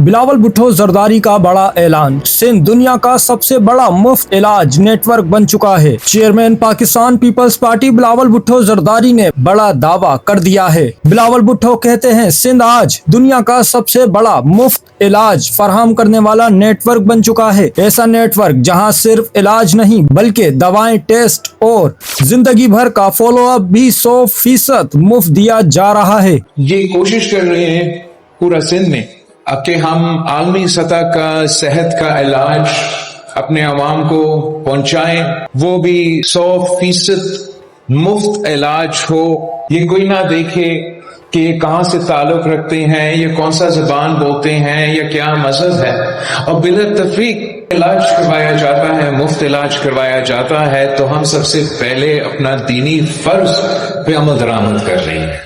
बिलावल भुट्टो जरदारी का बड़ा ऐलान। सिंध दुनिया का सबसे बड़ा मुफ्त इलाज नेटवर्क बन चुका है। चेयरमैन पाकिस्तान पीपल्स पार्टी बिलावल भुट्टो जरदारी ने बड़ा दावा कर दिया है। बिलावल भुट्टो कहते हैं, सिंध आज दुनिया का सबसे बड़ा मुफ्त इलाज फराहम करने वाला नेटवर्क बन चुका है। ऐसा नेटवर्क जहां सिर्फ इलाज नहीं बल्कि दवाएं, टेस्ट और जिंदगी भर का फॉलो अप भी 100% मुफ्त दिया जा रहा है। ये कोशिश कर रहे हैं पूरा सिंध में कि हम आलमी सतह का सेहत का इलाज अपने आवाम को पहुंचाएं, वो भी 100% मुफ्त इलाज हो। ये कोई ना देखे कि ये कहाँ से ताल्लुक रखते हैं, ये कौन सा ज़बान बोलते हैं या क्या मजहब है, और बिला तफरीक इलाज करवाया जाता है, मुफ्त इलाज करवाया जाता है। तो हम सबसे पहले अपना दीनी फर्ज पे अमल दरामद कर रहे हैं।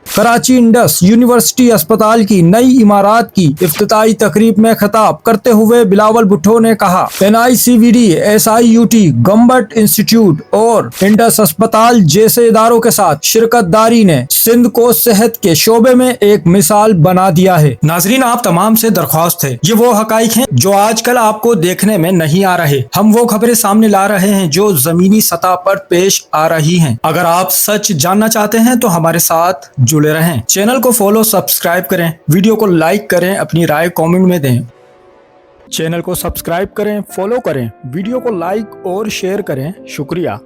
कराची इंडस यूनिवर्सिटी अस्पताल की नई इमारत की इफ्तिताई तकरीब में खिताब करते हुए बिलावल भुट्टो ने कहा, NICVD, SIUT, गम्बट इंस्टीट्यूट और इंडस अस्पताल जैसे इदारों के साथ शिरकत दारी ने सिंध को सेहत के शोबे में एक मिसाल बना दिया है। नाजरीन, आप तमाम से दरख्वास्त है, ये वो हकाइक हैं जो आजकल आपको देखने में नहीं आ रहे। हम वो खबरें सामने ला रहे हैं जो जमीनी सतह पर पेश आ रही हैं। अगर आप सच जानना चाहते हैं तो हमारे साथ जुड़े रहें। चैनल को फॉलो, सब्सक्राइब करें, वीडियो को लाइक करें, अपनी राय कमेंट में दें। चैनल को सब्सक्राइब करें, फॉलो करें, वीडियो को लाइक और शेयर करें। शुक्रिया।